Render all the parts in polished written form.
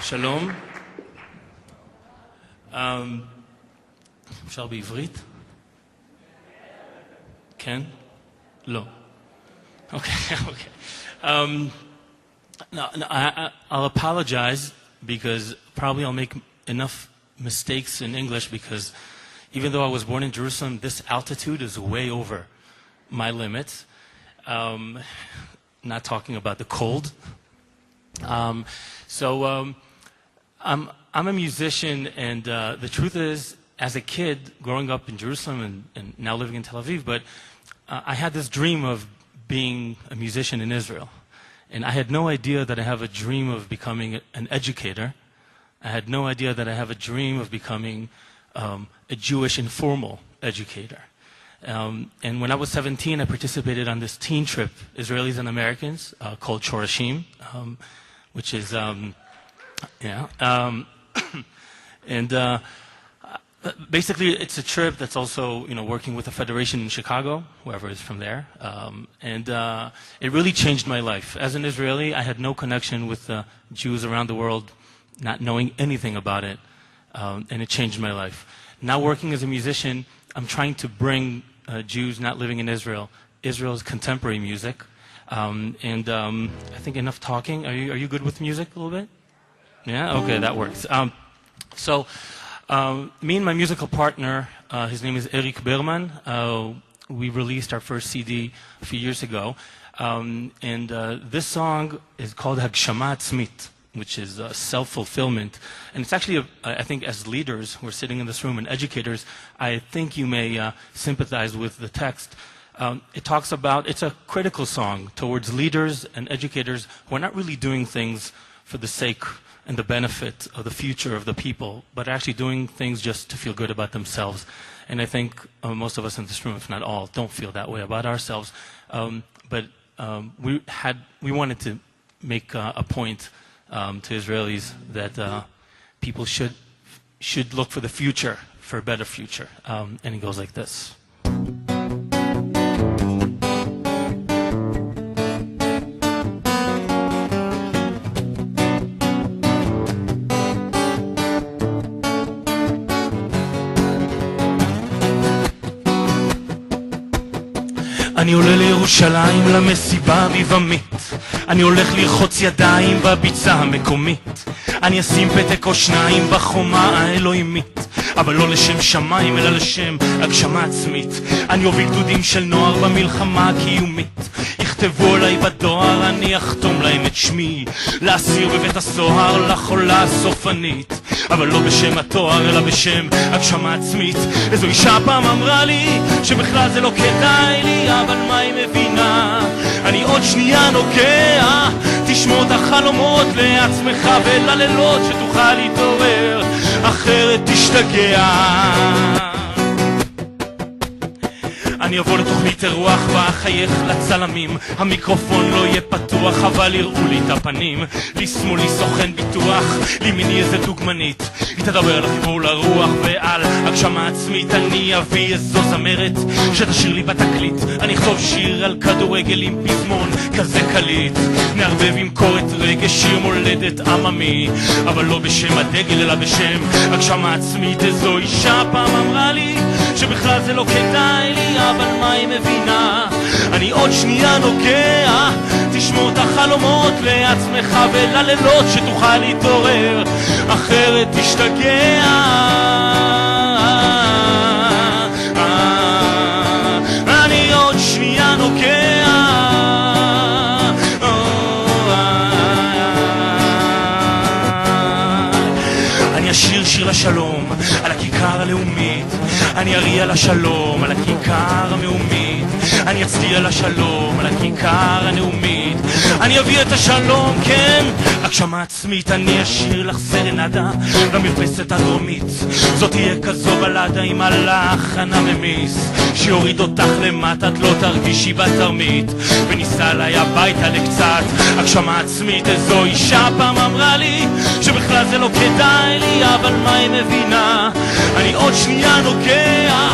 שלום. אפשר בעברית? כן? לא. Okay. No, I'll apologize because probably I'll make enough mistakes in English because even though I was born in Jerusalem, this altitude is way over my limits. Not talking about the cold. I'm a musician, and the truth is, as a kid, growing up in Jerusalem and now living in Tel Aviv, but I had this dream of being a musician in Israel. And I had no idea that I have a dream of becoming an educator. I had no idea that I have a dream of becoming a Jewish informal educator. And when I was 17, I participated on this teen trip, Israelis and Americans, called Shorashim, which is, basically, it's a trip that's also, working with a federation in Chicago, whoever is from there. It really changed my life. As an Israeli, I had no connection with Jews around the world, not knowing anything about it, and it changed my life. Now working as a musician, I'm trying to bring Jews not living in Israel's contemporary music. I think enough talking. Are you good with music a little bit? Yeah? Okay, that works. Me and my musical partner, his name is Eric Berman, we released our first CD a few years ago, this song is called Hagshama Atzmit, which is self-fulfillment. And it's actually, I think as leaders who are sitting in this room and educators, I think you may sympathize with the text. It talks about, it's a critical song towards leaders and educators who are not really doing things for the sake and the benefit of the future of the people, but actually doing things just to feel good about themselves. And I think most of us in this room, if not all, don't feel that way about ourselves. But we wanted to make a point to Israelis that people should look for the future, for a better future. And it goes like this. אני עולה לירושלים למסיבה ביבמית, אני הולך לרחוץ ידיים בביצה המקומית, אני אשים פתק או שניים בחומה האלוהימית, אבל לא לשם שמיים אלא לשם הגשמה עצמית. אני אוביל גדודים של נוער במלחמה הקיומית, יכתבו עליי בדואר, אני אחתום להם את שמי, לאסיר בבית הסוהר, לחולה הסופנית, אבל לא בשם התואר אלא בשם הגשמה עצמית. איזו אישה פעם אמרה לי שבכלל זה לא כדאי לי, אבל מה היא מבינה? אני עוד שנייה נוגע, תשמור את החלומות לעצמך וללילות שתוכל להתעורר, אחרת תשתגע. אני אבוא לתוכנית אירוח ואחייך לצלמים, המיקרופון לא יהיה פתוח אבל יראו לי את הפנים, לשמאלי סוכן ביטוח, לימיני איזה דוגמנית, היא תדבר על החיבור לרוח ועל הגשמה עצמית. אני אביא איזו זמרת שתשאיר לי בתקליט, אני אכתוב שיר על כדורגל עם פזמון כזה קליט, נערבב עם קורת רגש שיר מולדת עממי, אבל לא בשם הדגל אלא בשם הגשמה עצמית. איזו אישה פעם אמרה לי שבכלל זה לא כדאי לי, אבל מה היא מבינה? אני עוד שנייה נוגע, תשמור את החלומות לעצמך וללילות שתוכל להתעורר, אחרת תשתגע. אני עוד שנייה נוגע, אני אשיר שיר לשלום על הכיכר הלאומית, אני אריע לשלום על הכיכר המאומית, אני אצדיע לשלום על הכיכר הנאומית, אני אביא את השלום, כן, הגשמה עצמית. אני אשיר לך סרנדה במרפסת הדרומית, זאת תהיה כזו בלדה עם הלחן הממיס, שיוריד אותך למטה, את לא תרגישי בתרמית, וניסה עליי הביתה לקצת הגשמה עצמית. איזו אישה פעם אמרה לי שבכלל זה לא כדאי לי, אבל מה היא מבינה? אני עוד שנייה נוגע,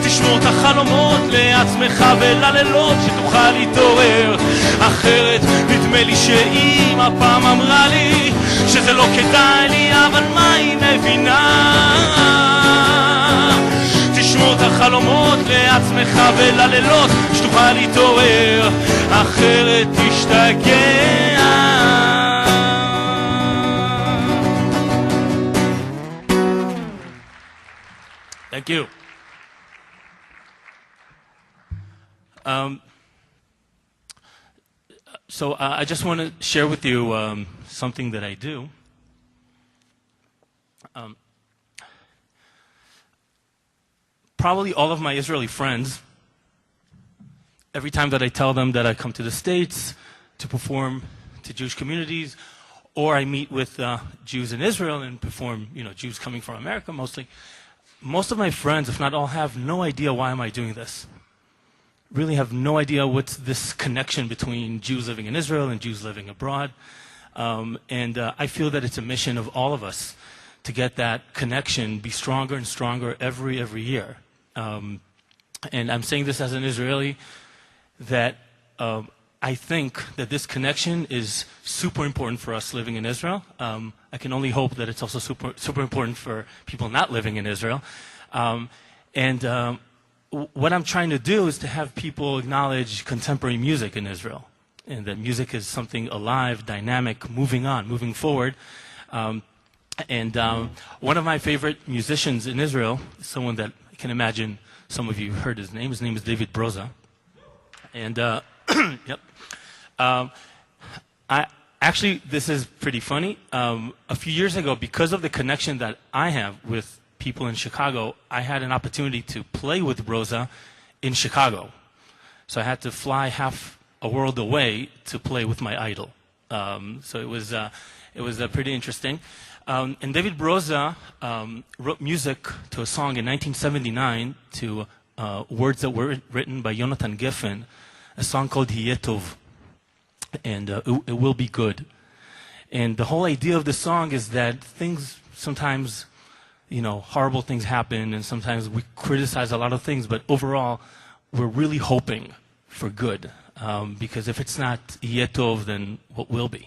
תשמור את החלומות לעצמך וללילות שתוכל להתעורר, אחרת נדמה נדמה לי שאמא פעם אמרה לי שזה לא כדאי לי, אבל מה היא מבינה? תשמור את החלומות לעצמך וללילות, שתוכל להתעורר, אחרת תשתגע. Thank you. So I just want to share with you something that I do. Probably all of my Israeli friends, every time that I tell them that I come to the States to perform to Jewish communities, or I meet with Jews in Israel and perform, Jews coming from America mostly, most of my friends, if not all, have no idea why am I doing this. Really have no idea what's this connection between Jews living in Israel and Jews living abroad. And I feel that it's a mission of all of us to get that connection, be stronger and stronger every year. And I'm saying this as an Israeli, that I think that this connection is super important for us living in Israel. I can only hope that it's also super important for people not living in Israel. What I'm trying to do is to have people acknowledge contemporary music in Israel, and that music is something alive, dynamic, moving on, moving forward. One of my favorite musicians in Israel, someone that I can imagine some of you heard his name is David Broza. And yep. Actually, this is pretty funny. A few years ago, because of the connection that I have with people in Chicago, I had an opportunity to play with Broza in Chicago. So I had to fly half a world away to play with my idol. So it was pretty interesting. And David Broza wrote music to a song in 1979 to words that were written by Yonatan Geffen, a song called Hiye Tov, and it will be good. And the whole idea of the song is that things sometimes, horrible things happen, and sometimes we criticize a lot of things, but overall, we're really hoping for good. Because if it's not Hiye Tov, then what will be?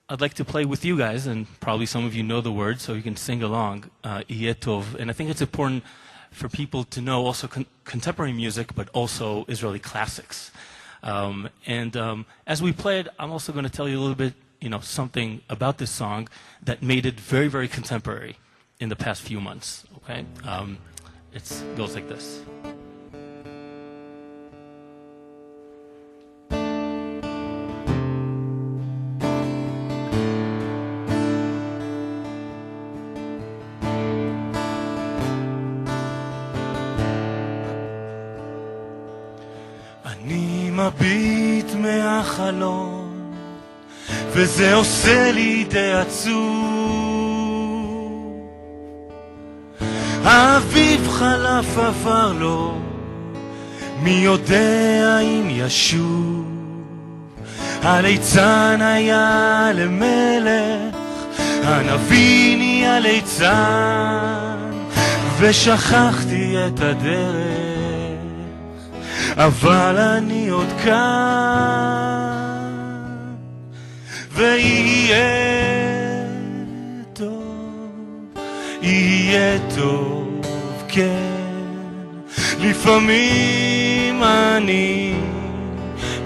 I'd like to play with you guys, and probably some of you know the words, so you can sing along, Hiye Tov. And I think it's important for people to know also contemporary music, but also Israeli classics. As we play it, I'm also going to tell you a little bit, something about this song that made it very, very contemporary in the past few months, okay? It goes like this. אני מביט מהחלון וזה עושה לי די עצוב, האביב חלף עבר לו, מי יודע אם ישוב, הליצן היה למלך, הנביא נהיה ליצן, ושכחתי את הדרך, אבל אני עוד כאן, ויהיה טוב, יהיה טוב, כן. לפעמים אני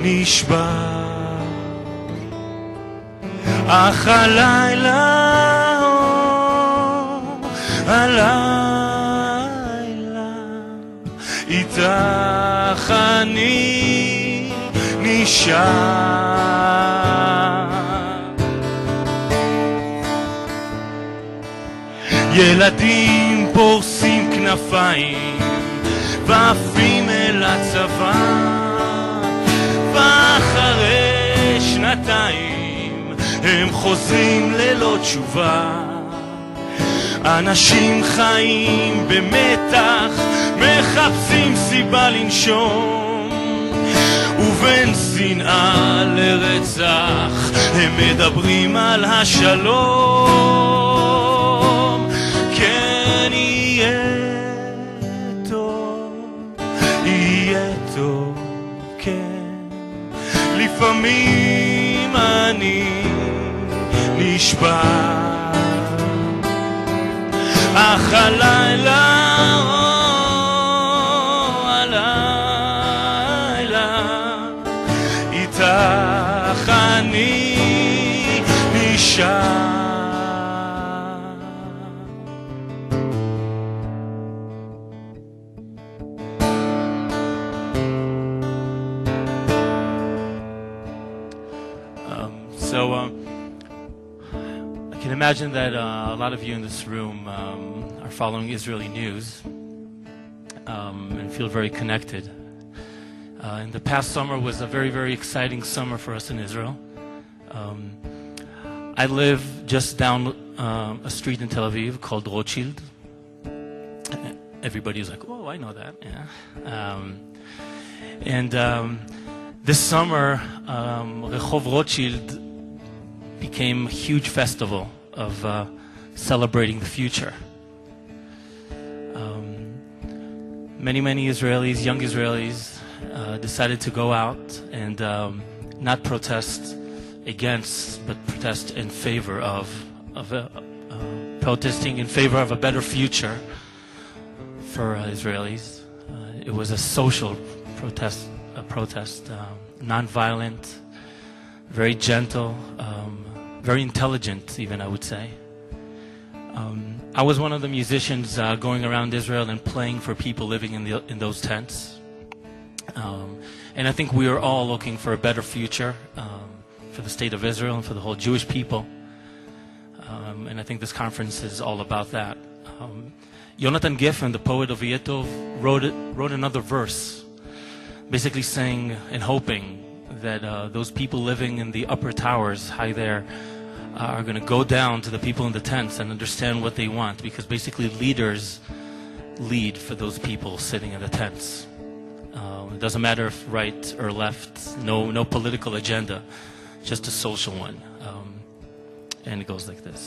נשבר, אך הלילה, הלילה, איתך אני נשאר. ילדים פורסים כנפיים ועפים אל הצבא, ואחרי שנתיים הם חוזרים ללא תשובה. אנשים חיים במתח, מחפשים סיבה לנשום, ובין שנאה לרצח הם מדברים על השלום. כן, יהיה טוב, כן, לפעמים אני נשבע, אך הלילה, הלילה, איתך אני נשאר. I can imagine that a lot of you in this room are following Israeli news and feel very connected. And the past summer was a very, very exciting summer for us in Israel. I live just down a street in Tel Aviv called Rothschild. Everybody is like, oh, I know that, yeah. This summer, Rehov Rothschild became a huge festival of celebrating the future. Many Israelis, young Israelis, decided to go out and not protest against, but protest in favor of protesting in favor of a better future for Israelis. It was a social protest, non-violent, very gentle, very intelligent even, I would say. I was one of the musicians going around Israel and playing for people living in those tents. And I think we are all looking for a better future for the state of Israel and for the whole Jewish people. And I think this conference is all about that. Yonatan Geffen, the poet of Yetov, wrote another verse, basically saying and hoping that those people living in the upper towers, high there, are going to go down to the people in the tents and understand what they want, because basically leaders lead for those people sitting in the tents. It doesn't matter if right or left, no political agenda, just a social one. And it goes like this.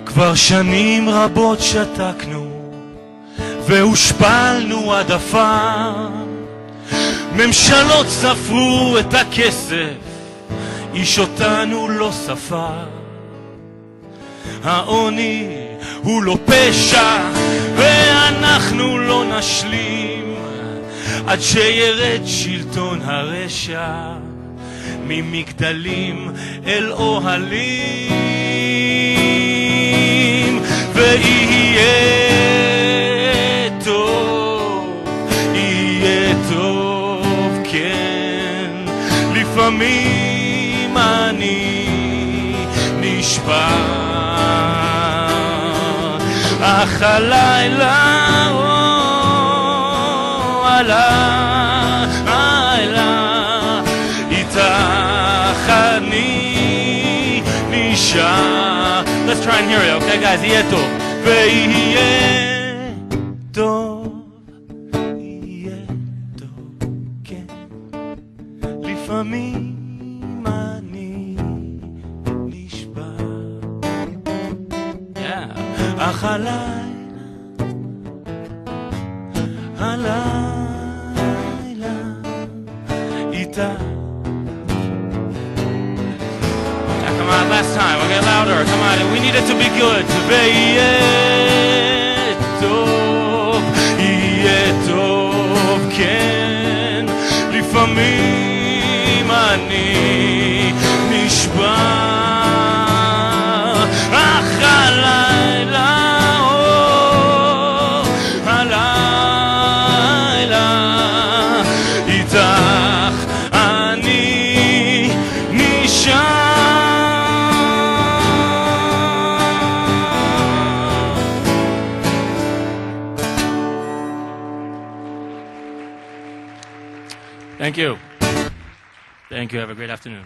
כבר שנים רבות שתקנו והושפלנו עד עפר, ממשלות ספרו את הכסף, איש אותנו לא ספר. העוני הוא לא פשע ואנחנו לא נשלים עד שירד שלטון הרשע ממגדלים אל אוהלים. ויהיה טוב, יהיה טוב, כן, לפעמים אני נשבע, אך הלילה, הלילה, איתך אני נשאר. Let's try and hear it, okay guys? יהיה טוב, ויהיה טוב, יהיה טוב, כן, לפעמים אני נשבע, אך הלילה, הלילה, איתך. Come on, last time, okay, louder, come on, we need it to be good. ויהיה טוב, יהיה טוב, כן, לפעמים אני נשבע, אך הלילה, הלילה, איתך אני נשאר. Thank you. Thank you. Have a great afternoon.